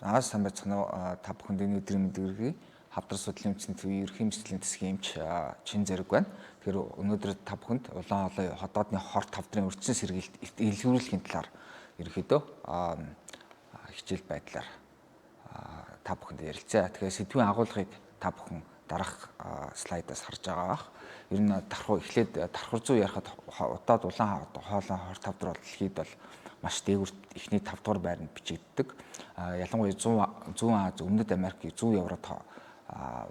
Сайн байцгаана уу? Та бүхэнд энэ өдрийн мэндийг хүргэе. Хавдар судлалын үндэсний төвийн ерөнхий мэдээллийн засгийн эмч Чин Зэрэг байна. Тэгэхээр өнөөдөр та бүхэнд улаан хоолой хотоодны хорт хавдрын өрчсөн сэргийлт илрүүлэхийн талаар ерөнхийдөө хичээл байдлаар та бүхэнд ярилцъя. Тэгэхээр сэдвийн агуулгыг та бүхэн дараах слайдаас харж байгаа бах. Ер нь давхар зүй ярихад удаад улаан хоолой хорт хавдар бол дэлхийд бол маш дээгүүр эхний 5 дугаар байранд бичигддэг. Ялангуяа зүүн Аз, Өмнөд Америк, Зүүн Европт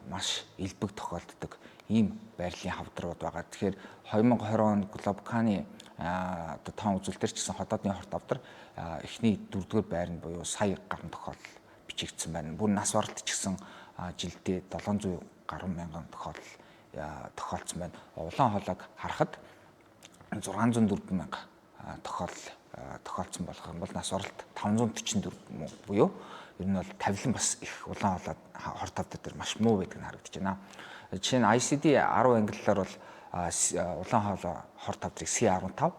маш элбэг тохиолддог ийм байрлалын хавдрууд байгаа. Тэгэхээр 2020 он Глобканы тоон үзүүлэлтээр ч гэсэн хотоодны хорт хавдар эхний 4-р байранд буюу сая гаруй тохиолдол бичигдсэн байна. Бүр нас баралт ч гэсэн жилдээ 700 гаруй мянган тохиолдсон байна. Улаан хоолойг харахад 604 мянга тохиолдсон болох юм бол нас баралт 544 буюу ер нь бол тавилан бас их улаан хоолой хорт хавдар дээр маш муу байдаг нь харагдаж байна. Жишээ нь ICD 10 ангиллаар бол улаан хоолой хорт хавдрыг C15,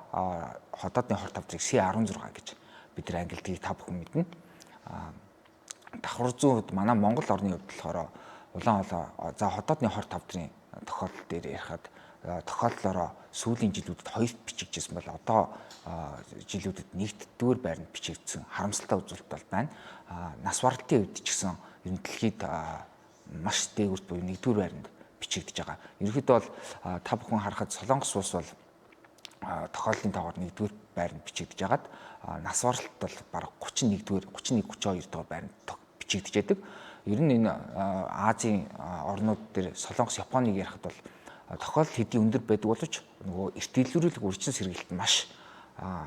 хотоодны хорт хавдрыг C16 гэж бид нар ангилдгийг та бүхэн мэднэ. Давхар зүйд манай Монгол орны хувьд болохоор улаан хоолой хотоодны хорт хавдрын тохиолдол дээр ярихад тохиолдлороо сүүлийн жилүүдэд хоёрт бичигдсэн бол одоо жилүүдэд нэгдүгээр байранд бичигдсэн харамсалтай үзүүлэлт бол байна. Нас баралтын үед ч гэсэн ер нь дэлхийд маш дээгүүрт буюу нэгдүгээр байранд бичигдэж байгаа. Ерөнхийдөө бол та бүхэн харахад Солонгос улс бол тохиолдлын тоогоор нэгдүгээр байранд бичигдэж хагаад нас баралт бол бараг 31-32 дугаар байранд бичигдэж байдаг. Ер нь энэ Азийн орнууд дээр Солонгос, Японыг ярихад бол тохиолдол хэдийн өндөр байдаг боловч нөгөө эрт илрүүлэх үржин сэргийлт маш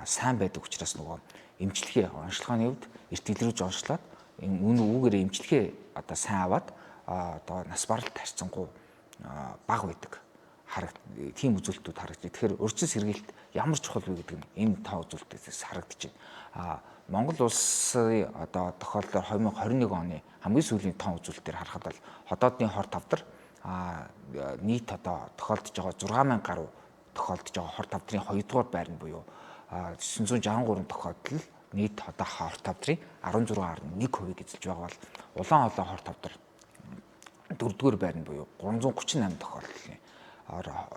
сайн байдаг учраас нөгөө эмчилгээ онцлогооны хувьд эрт илрүүлж онцлоод үүгээр эмчилгээ одоо сайн аваад одоо нас баралт харьцангуй бага байдаг. Тийм үзүүлэлтүүд харагдаж. Тэгэхээр үржин сэргийлт ямар чухал вэ гэдэг нь энэ тоо үзүүлэлтээс харагдаж байна. Монгол улсын одоо тохиолдлоор 2021 оны хамгийн сүүлийн тоо үзүүлэлтээр харахад бол хотоодны хорт хавдар нийт одоо тохиолдож байгаа 6000 гаруй тохиолдож байгаа хорт хавдрын 2-р байранд буюу 963 тохиолдол нийт одоо хорт хавдрын 16.1%-ийг эзэлж байгаа бол улаан хоолой хорт хавдар 4-р байранд буюу 338 тохиолдлын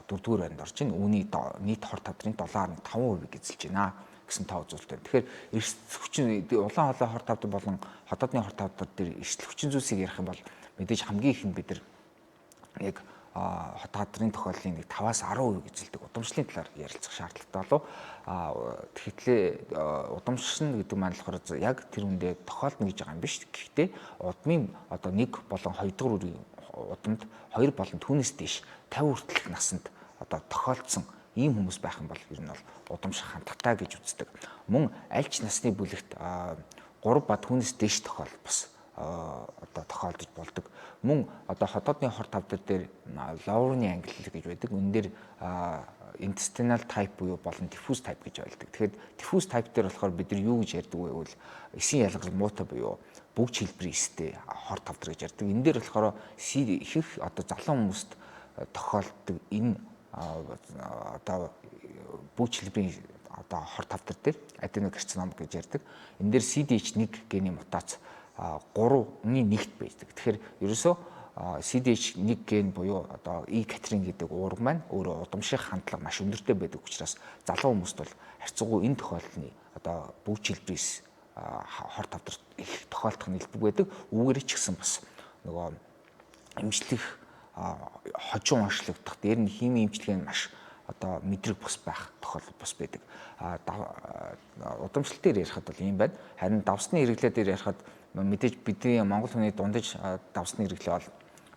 4-р байранд орж ийн. Үүний нийт хорт хавдрын 7.5%-ийг эзэлж байна гэсэн тоо үзүүлэлт. Тэгэхээр эрсдэл хүчин улаан хоолой хорт хавдар болон хотоодны хорт хавдар дээр эрсдэл хүчин зүйлсийг ярих юм бол мэдээж хамгийн ихэнд бид нар яг хот хадрын тохиолдлын 5-аас 10% эзэлдэг удамшлын талаар ярилцах шаардлагатай болов. Тэгэхээр удамшин гэдэг маань болохоор яг тэр үндэ тохиолдно гэж байгаа юм биш. Гэхдээ удмын одоо 1 болон 2 дугаар үрийн удамд 2 болон түүнээс дээш 50 хүртэлх насанд одоо тохиолдсон ийм хүмүүс байх юм бол ер нь бол удамших хандгатай гэж үздэг. Мөн аль ч насны бүлэгт 3 ба түүнээс дээш тохиолдол бас одоо тохиолдож болдог. Мөн одоо хотоодны хорт хавдар дээр Лоурны ангиллал гэж байдаг. Үүн дээр intestinal type буюу болон diffuse type гэж байдаг. Тэгэхээр diffuse type дээр болохоор бид нар юу гэж ярьдаг вэ гэвэл эсийн ялгал муутай буюу бүгж хэлбэрийн эстэй хорт хавдар гэж ярьдаг. Энэ дээр болохоор ихэнх одоо залуу хүмүүст тохиолддог энэ одоо бүгж хэлбэрийн одоо хорт хавдар дээр аденокарцином гэж ярьдаг. Энэ дээр CDH1 гений мутац 3.1-т байдаг. Тэгэхээр ерөөсөө CDH1 ген буюу одоо E-катрин гэдэг уурга маань өөрөө удамших хандлага маш өндөртэй байдаг учраас залуу хүмүүст бол харьцангуй энэ тохиолдлын одоо бүгж хэлбэрээс хорт хавдар их тохиолдох нь элбэг байдаг. Үүгээр ч гэсэн бас нөгөө эмчлэх хожим онцлогдох дээр нь химийн эмчилгээ нь маш одоо мэдрэг бус байх тохиолдол бас байдаг. Удамшлал дээр ярихад бол юм байна. Харин давсны хэрэглээ дээр ярихад мэдээж бидний Монгол хүний дундаж давсны хэрэглээ бол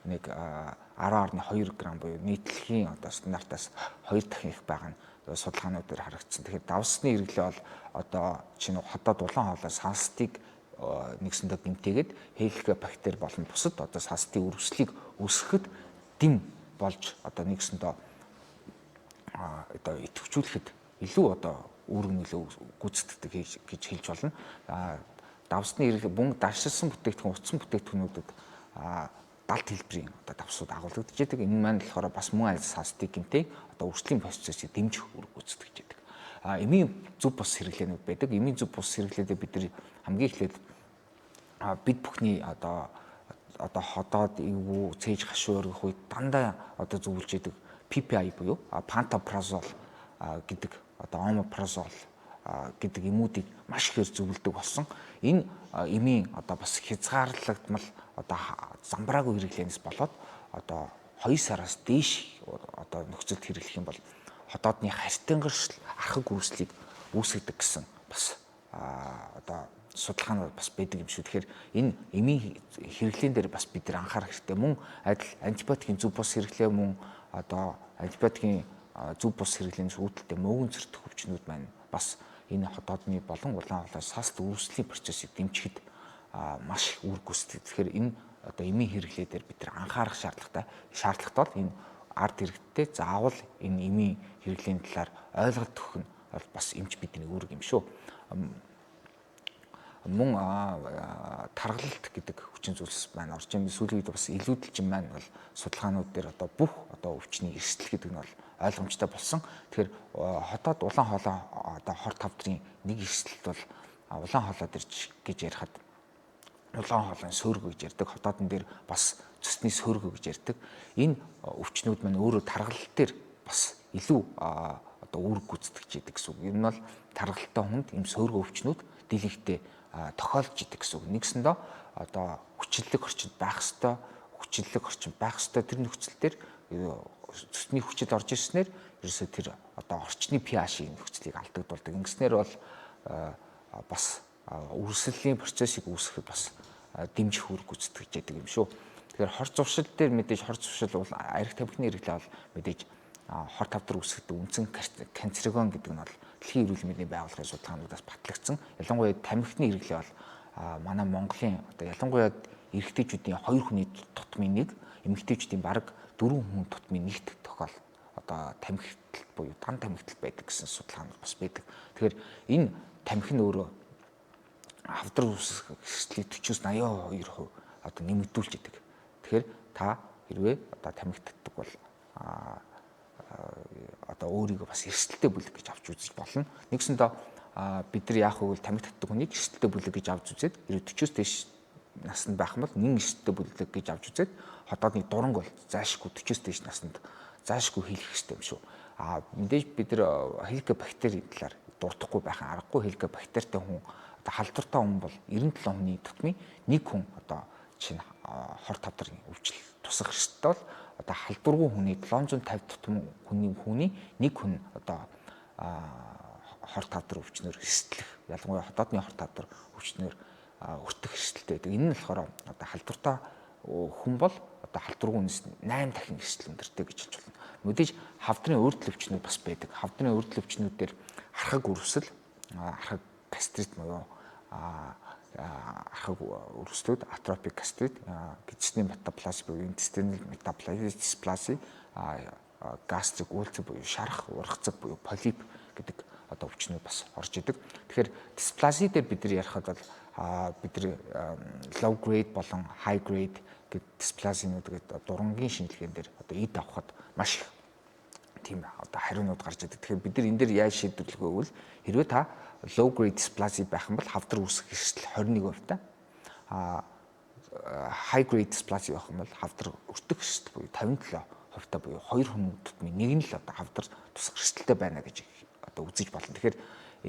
нэг 10.2 г буюу нийтлэлийн одоо стандартаас 2 дахин их байгаа нь судалгаануудаар харагдсан. Тэгэхээр давсны хэрэглээ бол одоо чинь хотоод улаан хоолой сансдыг нэгсэндээ гэмтээгээд хеликобактер болон бусад одоо сансдын үргэлжлэлийг үүсгэхэд дэм болж одоо нэгсэндээ одоо идэвхжүүлэхэд илүү одоо үүрэг нөлөө гүйцэтгэдэг гэж хэлж болно. Давсны хэрэглээ мөн даршилсан бүтээгдэхүүн, утсан бүтээгдэхүүнүүдэд далд хэлбэрийн одоо давсууд агуулгадж байдаг. Энэ маань болохоор бас мөн аль сансдыг гэмтээ одоо үржлийн процессыг дэмжих үүрэг гүйцэтгэж байдаг. Эмийн зөв бус хэрэглээнүүд байдаг. Эмийн зөв бус хэрэглээдээ бид нар хамгийн эхлээд бид бүхний одоо ходоод эвгүй цээж гашуу өргөх үед дандаа одоо зөвлөж идэг PPI буюу pantoprazole гэдэг одоо omeprazole гэдэг эмүүдийг маш ихээр зөвлөдөг болсон. Энэ эмийн одоо бас хязгаарлагдмал одоо замбраагүй хэрэглэнээс болоод одоо 2 сараас дээш одоо нөхцөлд хэрэглэх юм бол ходоодны хартингэршил архаг үүслийг үүсгэдэг гэсэн бас одоо судалгаанууд бас байдаг юм шүү. Тэгэхээр энэ эмийн хэрэглэн дээр бас бид нар анхаарах хэрэгтэй. Мөн адил антибиотикийн зөв бус хэрэглээ, мөн одоо антибиотикийн зөв бус хэрэглэнээс үүдэлтэй мөөгөн цэртэх өвчнүүд маань бас энэ ходоодны болон улаан холоос саст үүслийн процессыг дэмжихэд маш үүрэг гүйцэтгэдэг. Тэгэхээр энэ одоо эмийн хэрэглээ дээр бид нар анхаарах шаардлагатай бол энэ ард иргэдтэй заавал энэ эмийн хэрэглээний талаар ойлголт өгөх нь бас эмч бидний үүрэг юм шүү. Мөн таргалалт гэдэг хүчин зүйлс маань орж ирсэн. Сүүлийн үед бас илүүдэлжин маань бол судалгаанууд дээр одоо бүх одоо өвчний эрсдэл гэдэг нь бол ойлгомжтой болсон. Тэгэхээр хотод улаан хоолой одоо хор тавдрын нэг эрсдэлт бол улаан хоолой дээр гэж ярихад улаан хоолойн сөөргө гэж ярьдаг. Хотоодн дээр бас цусны сөөргө гэж ярьдаг. Энэ өвчнүүд маань өөрөө таргалалт дээр бас илүү одоо үүрэг гүйцэтгэж яадаг гэсэн үг. Ер нь бол таргалалтай хүнд ийм сөөргө өвчнүүд дийлэнхтэй тохиолж идэг гэсэн үг. Нэгсэндээ одоо хүчлэлэг орчинд байх ёстой тэр нөхцөл дээр цусны хүчил орж ирснээр ерөөсөө тэр одоо орчны pH-ийн нөхцөлийг алдагдуулдаг. Ингэснээр бол бас үрсэллийн процессыг үүсгэхэд бас дэмжих үүрэг гүйцэтгэж яадаг юм шүү. Тэгэхээр хор зуршил дээр мэдээж хор зуршил бол арх тамхины хэрэглээ бол мэдээж хор тавдар үүсгэдэг үндсэн канцерогон гэдэг нь бол дэлхийн эрүүл мэндийн байгууллагын судалгаануудаас батлагдсан. Ялангуяа тамхины хэрэглээ бол манай Монголын одоо ялангуяа эрэгтэйчүүдийн 2 хүний тутмын 1, эмэгтэйчүүдийн бараг 4 хүн тутмын 1-т тохиол одоо тамхитал буюу дан тамхитал байдаг гэсэн судалгаанууд бас байдаг. Тэгэхээр энэ тамхи нь өөрөө хавдар үүсэх эрсдлийг 40-80% одоо нэмэгдүүлж идэг. Тэгэхээр та хэрвээ одоо тамхи татдаг бол одоо өөрийгөө бас эрсдэлтэй бүлэг гэж авч үзэж болно. Нэгсэндээ бид нар яах вэ? Тамхи татдаг хүнийг эрсдэлтэй бүлэг гэж авч үзээд 40-с дээш наснд байх юм бол нэн эрсдэлтэй бүлэг гэж авч үзээд ходоодны дуранг бол заашгүй 40-с дээш наснд заашгүй хийх хэрэгтэй юм шүү. Мэдээж бид нар хеликобактерийн талаар дуртахгүй байхын аргагүй. Хеликобактертэй хүн одоо халдвартай хүн бол 97 хүний тутмын 1 хүн одоо чинь хор тавдрын өвчл тусах эрсдэлтэй бол одоо халдваргүй хүний 750 тутам хүний 1 хүн одоо хор тавдар өвчнөр эрсдлэх, ялангуяа ходоодны хор тавдар өвчнөр өртөх эрсдэлтэй байдаг. Энэ нь болохоор одоо халдвартай хүн бол одоо халдваргүй хүнээс 8 дахин эрсдэл өндөртэй гэж хэлж болно. Мэдээж хавдрын өөрчлөлт өвчнүүд бас байдаг. Хавдрын өөрчлөлт өвчнүүдээр архаг үрсэл, архаг гастрит буюу архаг үрслүүд, атропик гастрит, гидсний метаплази буюу интестинал метаплази, дисплази, гастрик үйлцэг буюу шарах, ургацэг буюу полип гэдэг одоо өвчнүүд бас орж идэг. Тэгэхээр дисплази дээр бид нар ярихад бол бид нар low grade болон high grade гэдэг дисплазинууд гэдэг дурангийн шинжилгээнд дээр одоо эд авахад маш их тийм одоо хариунууд гарч идэг. Тэгэхээр бид нар энэ дээр яаж шийдвэрлэх вэ гэвэл хэрвээ та low grade dysplasia байх юм бол хавдар үүсэх эрсдэл 21%, high grade dysplasia байх юм бол хавдар өртөх эрсдэл буюу 57% буюу 2 хүн тутмын 1 нь л одоо хавдар тусах эрсдэлтэй байна гэж одоо үзэж болно. Тэгэхээр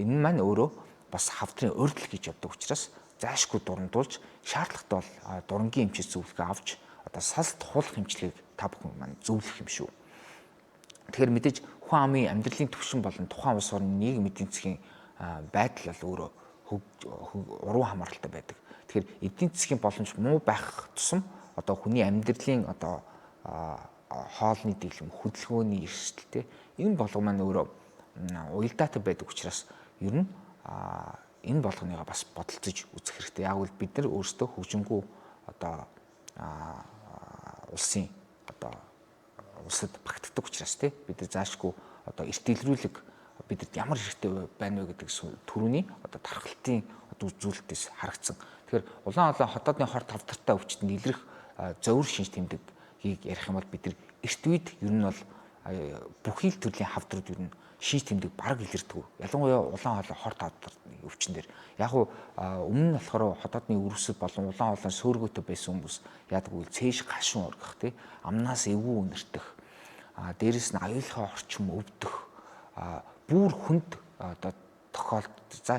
энэ маань өөрөө бас хавдрын урьдл гэж яддаг учраас заашгүй дурандуулж шаардлагатай бол дурангийн эмчээс зөвлөгөө авч одоо салт хуулах эмчилгээг та бүхэн маань зөвлөх юм шүү. Тэгэхээр мэдээж хүн амын амьдралын түвшин болон тухайн улс орны нийгмийн эдийн засгийн байдал бол өөрөө уруу хамааралтай байдаг. Тэгэхээр эдийн засгийн боломж муу байх тусам одоо хүний амьдралын одоо хоолны дэглэм, хөдөлгөөний эрсдэлтэй энэ болгоо маань өөрөө уялдаатай байдаг учраас ер нь энэ болгоныга бас бодолцож үзэх хэрэгтэй. Яг л бид нар өөрсдөө хөгжингүү одоо улсад багтдаг учраас бид нар заашгүй одоо эрт илрүүлэг бидэд ямар хэрэгтэй байна вэ гэдэг төрөний одоо тархалтын одоо үзүүлэлтээс харагдсан. Тэгэхээр улаан холоо хотоодны хор тавдартай өвчтөнд илрэх зовир шинж тэмдэггийг ярих юм бол бид нар эрт үед ер нь бол бүхий л төрлийн хавдрууд юу н шинж тэмдэг бараг илэрдэг. Ялангуяа улаан хоолой хор тавдрын өвчин дээр. Яг уу өмнө нь болохоор хотоодны өрөвсөд болон улаан хоолой сөөргөтөй байсан хүмүүс яадаг үл цээж гашуун оргих тий амнаас эвгүй үнэртэх дээрэс нь аюулхай орчим өвдөх бүр хүнд одоо тохиолдолд за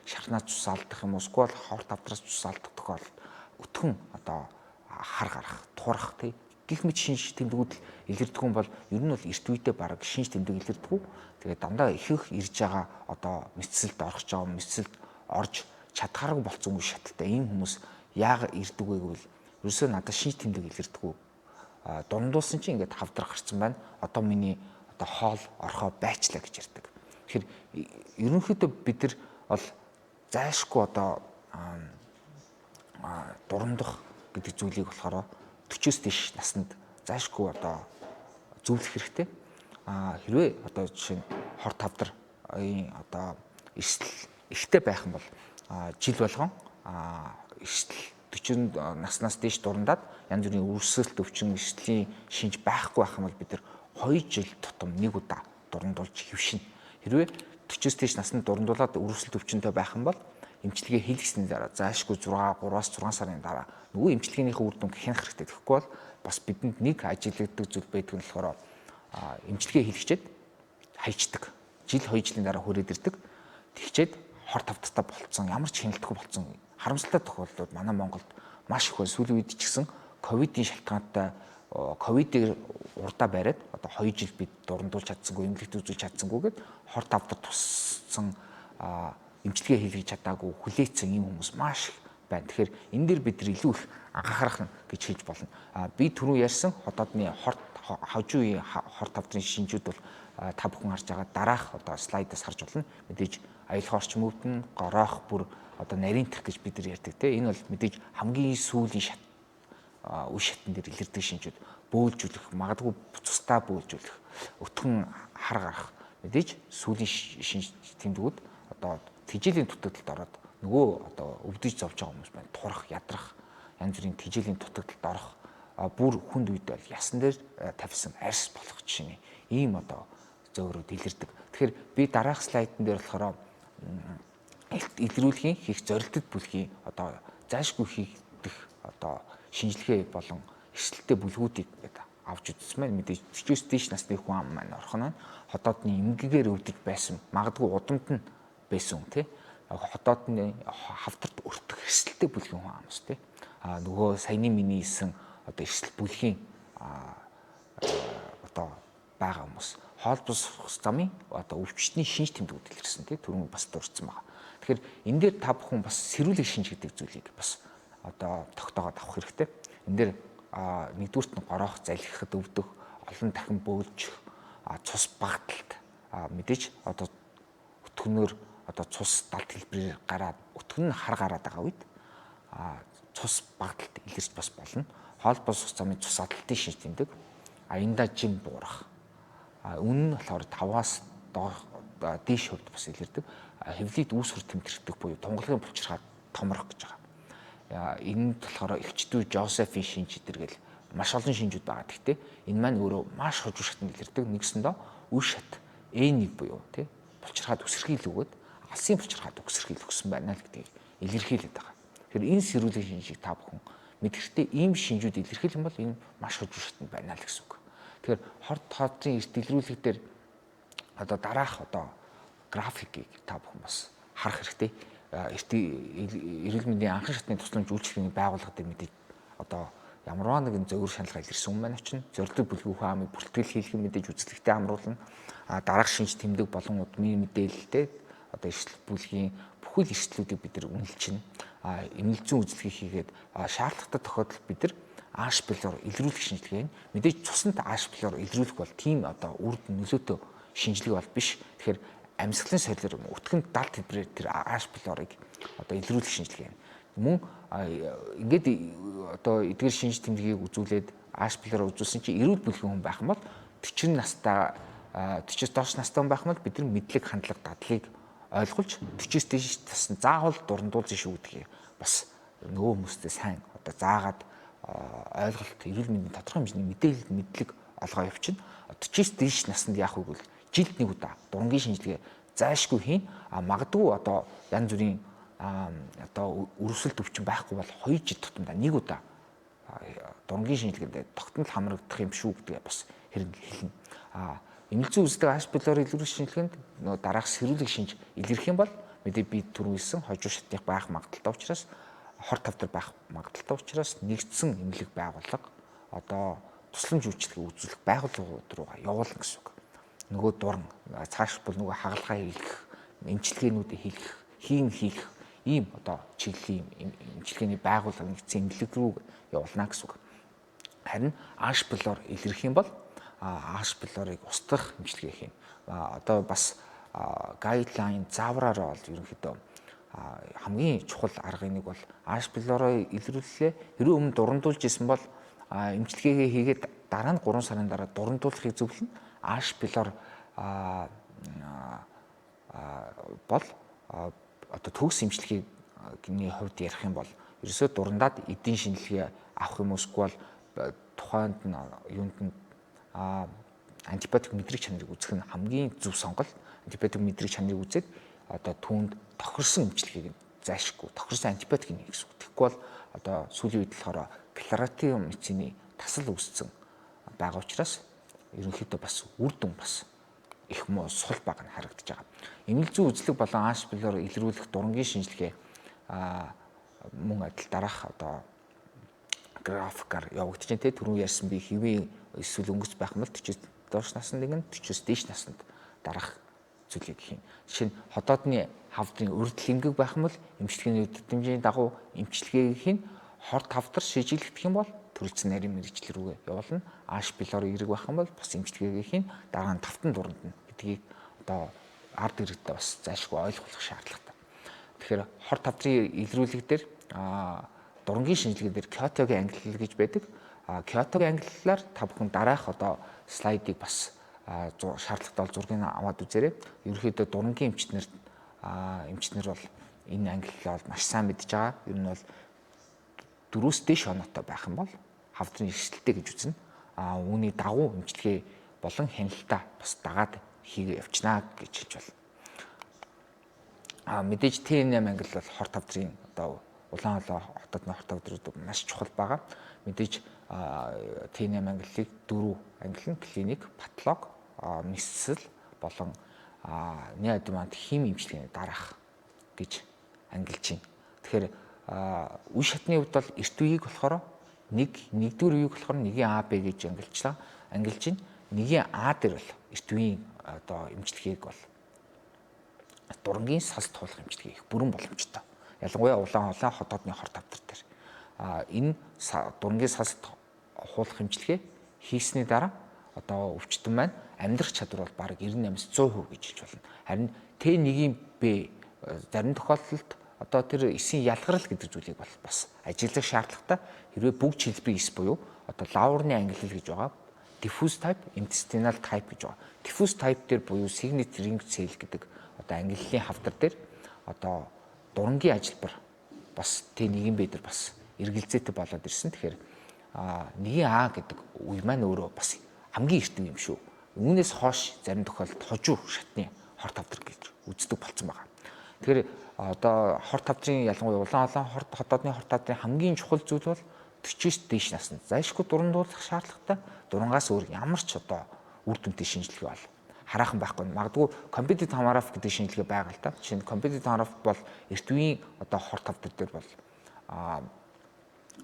шархнаас цус алдах юм уу эсвэл хор тавдраас цус алдах тохиолдолд өтгөн одоо хар гарах турах тий гих мэт шинж тэмдгүүд илэрдэг юм бол ер нь бол эрт үедээ бараг шинж тэмдэг илэрдэг. Тэгээд дандаа ихэнх ирж байгаа одоо мэдсэлд орох жоо мэдсэлд орж чадхааргүй болцсон үе шаттай ийм хүмүүс яагаад ирдэг вэ гэвэл ерөөсөө надад шинж тэмдэг илэрдэг. Дундуулсан чинь ингээд хавдар гарцсан байна. Одоо миний одоо хоол орхоо байчлаа гэж ярьдаг. Тэгэхээр ерөнхийдөө бид нар бол зайлшгүй одоо дурамдах гэдэг зүйлийг болохоор 40-с дээш наснд зайлшгүй одоо зөвлөх хэрэгтэй. Хэрвээ одоо жишээ нь хор тавдар одоо эрсдэл ихтэй байх юм бол жил болгон эрсдэл 40 наснаас дээш дурандаад янз бүрийн өрсөлт өвчин эрсдлийн шинж байхгүй байх юм бол бид нар 2 жил тутам нэг удаа дурандуулж хэвшинэ. Хэрвээ 40-с дээш наснд дурандуулаад өрсөлт өвчнөд байх юм бол эмчилгээ хийлгэсний дараа заашгүй 3-аас 6 сарын дараа нөгөө эмчилгээнийхээ үр дүнг хянах хэрэгтэй. Тэгэхгүй бол бас бидэнд нэг ажиглагддаг зүйл байдаг нь болохоор эмчилгээ хийлгчээд хайчдаг. Жил 2 жилийн дараа хүрээд ирдэг. Тэгчээд хор тавталтаа болцсон, ямар ч хяналтгүй болцсон харамсалтай тохиолдлууд манай Монголд маш их байна. Сүүлийн үед ч гэсэн ковидын шалтгаантай ковидыг урдаа бариад одоо 2 жил бид дурандуулж чадсангүй, эмнэлэгт үзүүлж чадсангүйгээд хор тавтар туссан эмчилгээ хийлгэж чадаагүй хүлээцсэн ийм хүмүүс маш их байна. Тэгэхээр энэ дээр бид нар илүү их анхаарах гэж хэлж болно. Би түрүү ярьсан хотоодны хажуу үеийн хор тавдрын шинжүүд бол та бүхэн харж байгаа дараах одоо слайдаас харж болно. Мэдээж аюулхай орчим өвдөн, гороох бүр одоо нарийн тэрх гэж бид нар ярьдаг те. Энэ бол мэдээж хамгийн сүүлийн үе шатн дээр илэрдэг шинжүүд бөөлжүүлэх, магадгүй цустаа бөөлжүүлэх, өтгөн хар гарах мэдээж сүүлийн шинж тэмдгүүд одоо тэжээлийн дутагдалд ороод нөгөө одоо өвдөж зовж байгаа хүмүүс байна. Турах, ядрах, янз бүрийн тэжээлийн дутагдалд орох, бүр хүнд үед бол ясан дээр тавьсан арьс болох жишээний ийм одоо зөөрөд илэрдэг. Тэгэхээр би дараах слайдн дээр болохоор илрүүлэхийн хийх зорилттой бүлгийн одоо зайлшгүй хийгдэх одоо шинжилгээ болон эрсдэлтэй бүлгүүдийг авч үзсэн байна. Мэдээж 40-с дээш насны хүн ам маань орхон нь хотоодны эмгэгээр өвдөж байсан, магадгүй удамд нь байсан тий. Хотоодны хавдарт өртөх эрсдэлтэй бүлгийн хүн амс тий. Нөгөө саяны миний хэлсэн одоо эрсдэл бүлгийн одоо байгаа хүмүүс хоол бус замын одоо өвчтний шинж тэмдгүүд илэрсэн тий. Түрүүн бас дурдсан байгаа. Тэгэхээр энэ дээр та бүхэн бас сэрүүлэг шинж гэдэг зүйлийг бас одоо тогтоогоод авах хэрэгтэй. Энэ дээр нэгдүгürt нь гороох, залхихад өвдөх, олон дахин бөөлжих, цус багталт мэдээж одоо өтгөнөөр одоо цус далд хэлбэрээр гараад өтгөн нь хар гараад байгаа үед цус багталт илэрч бас болно. Хоол бус замын цус адалтын шинж тэмдэг, аяндаа жим буурах. Үнэн нь болохоор 5-аас дээш хувьд бас илэрдэг. Хэвлийд үүсвэр тэмдэгдэх буюу тунгалгийн булчирхаад томрох гэж байгаа. Энд болохоор элчдүү Жозефийн шинж идэргээл маш олон шинжүүд байгаа. Гэхдээ энэ маань өөрөө маш хожуу шатнд илэрдэг. Нэгсэндээ үе шат Э1 буюу тий булчирхаад үсэрхийл өгөөд алсын булчирхаад үсэрхийл өгсөн байна л гэдгийг илэрхийлээд байгаа. Тэгэхээр энэ сэрүүлийн шинжийг та бүхэн мэдрэхтэй ийм шинжүүд илэрхийлэх юм бол энэ маш хожуу шатнд байна л гэсэн үг. Тэгэхээр хорт хоолцын эрт илрүүлэх дээр одоо дараах одоо графикийг та бүхэн бас харах хэрэгтэй. Эрүүл мэндийн анхан шатны тусламж үйлчилгээний байгууллага дээр мэдээж одоо ямарваа нэгэн зөвөр шаналга илэрсэн юм байна чинь зорилттой бүлгийн хүн амыг бүртгэл хийх мэдээж үзлэгтэй хамруулна. Дараах шинж тэмдэг болон удмын мэдээлэлтэй одоо эрсдэл бүлгийн бүхэл эрсдлүүдийг бид нар үнэлчихнэ. Эмнэлзэн үзлэгийг хийгээд шаардлагатай тохиолдолд бид нар ашплоор илрүүлэх шинжилгээ нь мэдээж цуснд ашплоор илрүүлэх бол тийм одоо үрд нөлөөтэй шинжилгээ бол биш. Тэгэхээр амьсгалын солиор өтгөнд далд хэлбэрээр тэр ашплорыг одоо илрүүлэх шинжилгээ. Мөн ингээд одоо эдгээр шинж тэмдгийг үзүүлээд ашплороо үзүүлсэн чинь эрүүл бүлгийн хүн байх юм бол 40 настай 40-с доош настай хүн байх юм бол бид нар мэдлэг хандлага дадлыг ойлгуулж 40-с дээш тасн заавал дурандуулж шүү гэдгийг бас нөгөө хүмүүстэй сайн одоо заагаад ойлголт эрүүл мэндийн тодорхой хэмжээний мэдээлэл мэдлэг олгоо явчихна. 40-с дээш наснд яах вэ гэвэл жилд нэг удаа дурангийн шинжилгээ зайлшгүй хийн. Магадгүй одоо янз бүрийн одоо өрөвсөлт өвчин байхгүй бол 2 жил тутамдаа нэг удаа дурангийн шинжилгээнд тогтмол хамрагдах юм шүү гэдгээ бас хэрэг хэлнэ. Эмнэлзэн үздэг H. pylori илрүүлэх шинжилгээнд дараах сэрүүлэг шинж илэрх юм бол мэдээ би түрүү хэлсэн хожуу шатных байх магадaltaй учраас хор тавдар байх магадaltaй учраас нэгдсэн эмнэлэг байгууллага одоо тусламж үйлчилгээ үзүүлэх байгууллагууд руугаа явуулна гэсэн үг. Нөгөө дуран цааш бол нөгөө хагалгаа хийх, эмчилгээнүүдийг хийх ийм одоо чиглэлийн эмчилгээний байгууллага нэгдсэн эмнэлэг рүү явуулна гэсэн үг. Харин H. pylori илэрх юм бол H. pylori-г устгах эмчилгээ хийн. Одоо бас гайдлайн заавраараа бол ерөнхийдөө хамгийн чухал аргын нэг бол H. pylori илрүүллээ. Хэрвээ өмнө дурандуулж исэн бол эмчилгээгээ хийгээд дараа нь 3 сарын дараа дурандуулахыг зөвлөнө. H. pylori бол одоо төгс эмчилгээний хувьд ярих юм бол ерөөсөө дурандаад эдийн шинжилгээ авах юм эсвэл тухайд нь юунд нь антибиотик мэдрэг чанарыг үзэх нь хамгийн зөв сонголт. Антибиотик мэдрэг чанарыг үзээд одоо түүнд тохирсон эмчилгээг зайлшгүй тохирсон антибиотик нэ гэсэн үг. Тэгэхгүй бол одоо сүүлийн үед болохоор кларатиум мицины тасал үүссэн байгаа учраас ерөнхийдөө бас үр дүн бас их муу сул баг нь харагдаж байгаа. Эмнэлзэн үзлэг болон H. pylori илрүүлэх дурангийн шинжилгээ мөн адил дараах одоо графикаар явагдаж байна. Түрүү ярьсан би хэвээ эсвэл өнгөц байх юм бол 40-с доош наснд нэгэн 40-с дээш наснд дараах зүйлийг хийн. Жишээ нь ходоодны хавдрын өрдөл эмгэг байх юм бол эмчилгээний үддэмжийн дагуу эмчилгээг хийн. Хор тавдар шижиглэгдэх юм бол төрөлцсөн нарийн мэрэгчлэл рүүгээ явуулна. H. pylori эрэг байх юм бол бас эмчилгээгээ хийн. Дараа нь тавтан дурандна гэдгийг одоо ард иргэдэд бас зайлшгүй ойлгуулах шаардлагатай. Тэгэхээр хор тавдрын илрүүлэг дээр дурангийн шинжилгээ дээр Кёотогийн ангиллал гэж байдаг. Кёотогийн ангиллалаар та бүхэн дараах одоо слайдыг бас шаардлагатай бол зургийг аваад үзээрэй. Ерөнхийдөө дурангийн эмчнэр бол энэ ангиллалаа бол маш сайн мэдж байгаа. Ер нь бол 4-с дээш оноотой байх юм бол хавдрын эрсдэлтэй гэж үзнэ. Үүний дагуу эмчилгээ болон хяналтаа бас дагаад хийгээ явчнаа гэж хэлж байна. Мэдээж T8 ангиллал бол хор тавдрын одоо Улаанхолоо хотодны хор тавдрууд маш чухал байгаа. Мэдээж T8 ангиллалыг 4 ангилал нь клиник, патолог, мэдсэл болон неодимант хим эмчилгээний дараах гэж ангилж байна. Тэгэхээр үе шатны хувьд бол эрт үеийг болохоор нэгдүгээр үеийг болохоор нэгийн А, Б гэж ангилж байна. Нэгийн А дээр бол эрт үеийн одоо эмчилгээг бол дурангийн сас туулах эмчилгээ их бүрэн боломжтой. Ялангуяа Улаанхолоо ходоодны хор тавдар дээр. Энэ дурангийн сас хуулах эмчилгээ хийсний дараа одоо өвчтөн маань амьдрах чадвар бол бараг 98-100% гэж хэлж болно. Харин Т1-ийн Б зарим тохиолдолд одоо тэр эсийн ялгарл гэдэг зүйлийг бол бас ажиглах шаардлагатай. Хэрвээ бүгд хэлбэрийн эс буюу одоо лаурны ангиллал гэж байгаа. Diffuse type, intestinal type гэж байгаа. Diffuse type дээр буюу signet ring cell гэдэг одоо ангиллалын хавдар дээр одоо дурангийн ажилбар бас Т1-ийн Б дээр бас эргэлзээтэй болоод ирсэн. Тэгэхээр нэгийн А гэдэг үе маань өөрөө бас хамгийн эрт юм шүү. Үүнээс хойш зарим тохиолдолд хожуу шатны хор тавдар гэж үздэг болсон байгаа. Тэгэхээр одоо хор тавдрын ялангуяа Улаанхолоо хотоодны хор тавдрын хамгийн чухал зүйл бол 40-с дээш наснд зайлшгүй дурандуулах шаардлагатай. Дурангаас өөр ямар ч одоо үр дүнтэй шинжилгээ бол хараахан байхгүй. Магадгүй компьютер томограф гэдэг шинжилгээ байгаа л та. Жишээ нь компьютер томограф бол эрт үеийн одоо хор тавдар дээр бол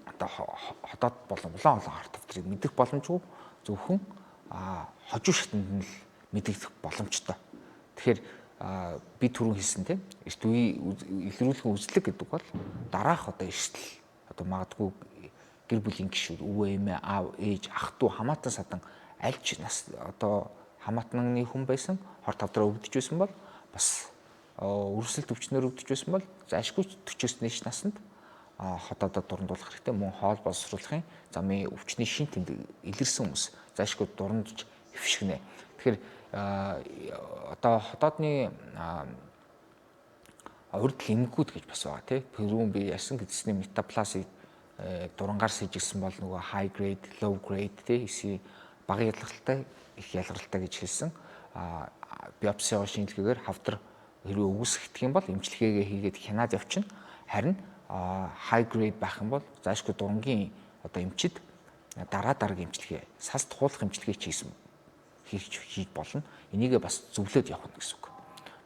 одоо хотоод болон Улаанхолоо хор тавдрыг мэдэх боломжгүй зөвхөн хожуу шатнд нь л мэдэгдэх боломжтой. Тэгэхээр би түрүүн хэлсэн тийм эрт үеийн илрүүлэх үзлэг гэдэг бол дараах одоо эрсдэл одоо магадгүй гэр бүлийн гишүүд өвөө эмээ аав ээж ах トゥ хамаатан садан аль ч нас одоо хамаатны хүн байсан хор тавдраа өвдөж байсан бол бас өрсөлд өвчнөр өвдөж байсан бол зайлшгүй 40-с дээш наснд хотоодод дурандуулах хэрэгтэй. Мөн хоол боловсруулахын замын өвчний шин тэмдэг илэрсэн хүмүүс зайлшгүй дурандж хэвшигнэ. Тэгэхээр одоо хотоодны урд эмгэгүүд гэж бас байгаа тийм. Түрүүн би ярьсан гэдсний метаплазмыг дурангаар сэжигсэн бол нөгөө high grade, low grade тийм эсийн бага ялгаралтай, их ялгаралтай гэж хэлсэн. Биопсигийн шинжилгээгээр хавдар хэрвээ үүсгэх юм бол эмчилгээгээ хийгээд хянаад явчихна. Харин high grade байх юм бол заашгүй дурангийн одоо эмчид дараагийн эмчилгээ, сас туулах эмчилгээ хийсэн хийж болно. Энийгээ бас зөвлөөд явах нь гэсэн үг.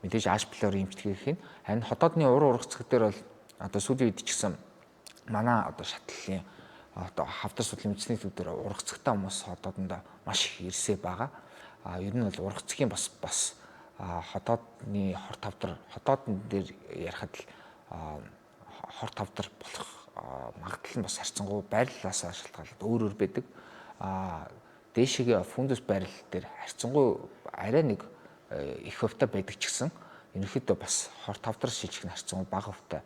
Мэдээж H. pylori эмчилгээ гэх нь харин хотоодны ургацэг дээр бол одоо сүүлийн үед ч гэсэн манай одоо шатлалын одоо хавдар судлалын үндэсний төв дээр ургацагтай хүмүүс хотоодонд маш их ирсээ байгаа. Ер нь бол ургацгийн бас хотоодны хорт хавдар хотоодн дээр ярихад л хорт хавдар болох магадлал нь бас харьцангуй байрлалаас шалтгаалаад өөр байдаг. Дээшгээ фундус байрал дээр харьцангуй арай нэг их хувьтай байдаг ч гэсэн ерөнхийдөө бас хорт хавдар шилжих нь харьцангуй бага хувьтай.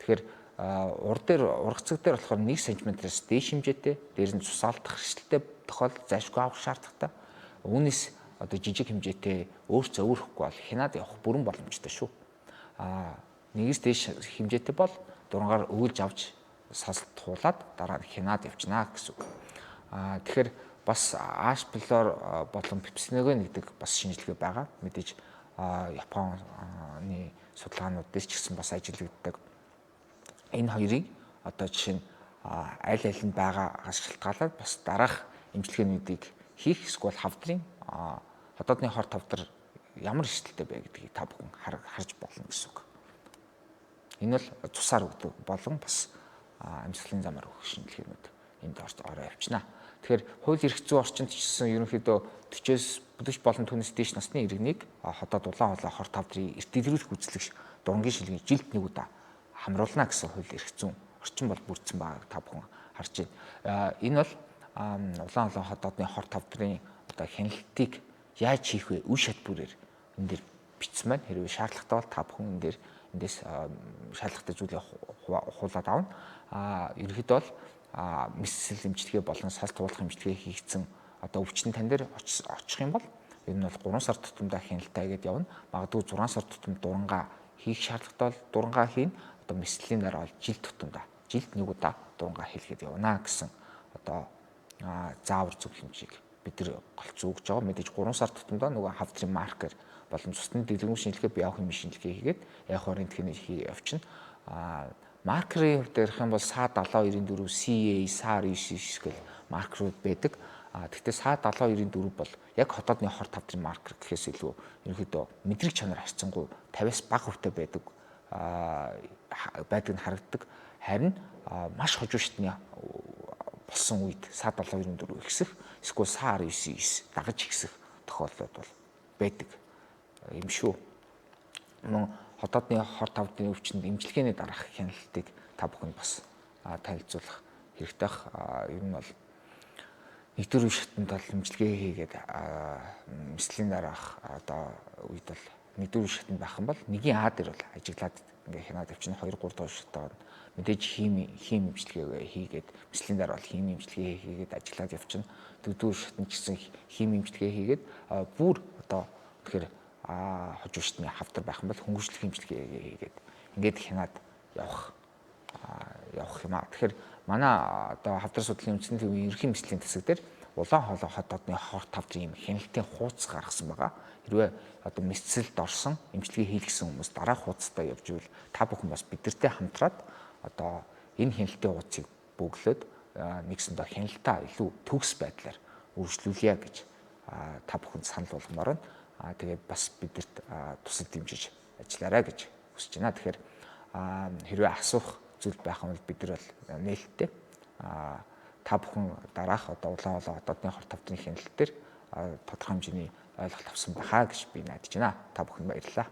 Тэгэхээр ургацаг дээр болохоор 1 см-аас дээш хэмжээтэй, дээр нь цусаалдах хэрэгсэлтэй тохиолдолд зайлшгүй авах шаардлагатай. Үүнээс одоо жижиг хэмжээтэй өөрчлөө өөрөхгүй бол хянаад явах бүрэн боломжтой шүү. 1-ээс дээш хэмжээтэй бол дурангаар өгүүлж авч сасалт туулаад дараа нь хянаад явчихна гэсэн үг. Тэгэхээр бас H. pylori болон пепсиногон гэдэг бас шинжилгээ байгаа. Мэдээж Японы судалгаанууд дээр ч гэсэн бас ажиглагддаг. Энэ хоёрыг одоо жишээ нь аль нь байгаагаас шалтгаалаад бас дараах эмчилгээнүүдийг хийх эсвэл хавдрын хотоодны хорт хавдар ямар эрсдэлтэй бай гэдгийг та бүхэн харж болно гэсэн үг. Энэ бол цусаар өгдөг болон бас амьсгалын замаар өгөх шинжилгээнүүд энд ороо явчихна. Тэгэхээр хууль эрх зүйн орчинд ч гэсэн ерөнхийдөө 40 болон түүнээс дээш насны иргэнийг хотоод улаан хоолой хорт хавдрыг эрт илрүүлэх үзлэгч дурангийн шилгийг жилд нэг удаа хамруулна гэсэн хууль эрх зүйн орчин бол бүрдсэн байгааг та бүхэн харж байна. Энэ бол улаан хоолой хотоодны хорт хавдрын одоо хяналтыг яаж хийх вэ? Үе шат бүрээр энэ дээр бичсэн байна. Хэрвээ шаардлагатай бол та бүхэн эндээс шаардлагатай зүйлээ хуулаад авна. Ерөнхийдөө бол мэсэл эмчилгээ болон сал туулах эмчилгээ хийгдсэн одоо өвчин тань дээр очих юм бол ер нь бол 3 сар тутамдаа хяналтаа гээд явна. Магадгүй 6 сар тутамд дурангаа хийх шаардлагатай бол дурангаа хийн. Одоо мэслийн дараа бол жил тутамдаа жилд нэг удаа дурангаа хийлгээд явна гэсэн одоо заавар зөвлөмжийг бид нар голцоо өгж байгаа. Мэдээж 3 сар тутамдаа нөгөө хавдрын маркер болон цусны дэлгэрэнгүй шинжилгээ, биохими шинжилгээ хийгээд яг рентгений явчихна. Маркерын хувьд ярих юм бол SA7094, CA, SAR99 гэх маркерууд байдаг. Гэхдээ SA7094 бол яг хотоодны хорт хавдрын маркер гэхээс илүү ерөнхийдөө мэдрэг чанар харьцангуй 50-аас бага хувьтай байдаг нь харагддаг. Харин маш хожуу шатны болсон үед SA7094 ихсэх, эсвэл SAR99 дагаж ихсэх тохиолдлууд бол байдаг юм шүү. Мөн хотоодны хорт хавдрын өвчнөд эмчилгээний дараах хяналтыг та бүхэнд бас танилцуулах хэрэгтэй бах. Ер нь бол нэгдүгээр үе шатнд бол эмчилгээ хийгээд мэслийн дараах одоо үед бол нэгдүгээр үе шатнд байх юм бол нэгийн дээр бол ажиглаад ингээ хянаад явчихна. 2 3 дахь үе шатнд мэдээж хим эмчилгээгээ хийгээд мэслийн дараа бол хим эмчилгээ хийгээд ажиглаад явчихна. Дөрөвдүгээр үе шатнд ч гэсэн хим эмчилгээ хийгээд бүр одоо тэгэхээр хожуу шатны хавдар байх юм бол хөнгөрчлөх эмчилгээ хийгээд ингээд хянаад явах юм аа. Тэгэхээр манай одоо хавдар судлалын үндэсний төвийн ерөнхий мэслийн засаг дээр улаан хоолой хотоодны хорт хавдрын юм хяналтын хуудас гаргасан байгаа. Хэрвээ одоо мэсцэлд орсон эмчилгээ хийлгэсэн хүмүүс дараах хуудастай явж ивэл та бүхэн бас бидэртэй хамтраад одоо энэ хяналтын хуудсыг бөглөөд нэгсэндээ хяналтаа илүү төгс байдлаар үргэлжлүүлье гэж та бүхэнд санал болгомоор байна. Тэгээд бас бидэрт тусал дэмжиж ажиллаарай гэж хүсэж байна. Тэгэхээр хэрвээ асуух зүйл байх юм бол бид нар бол нээлттэй та бүхэн дараах одоо улаан хоолой хотоодны хорт хавдрын хяналт дээр тодорхой хэмжээний ойлголт авсан байхаа гэж би найдаж байна. Та бүхэнд баярлалаа.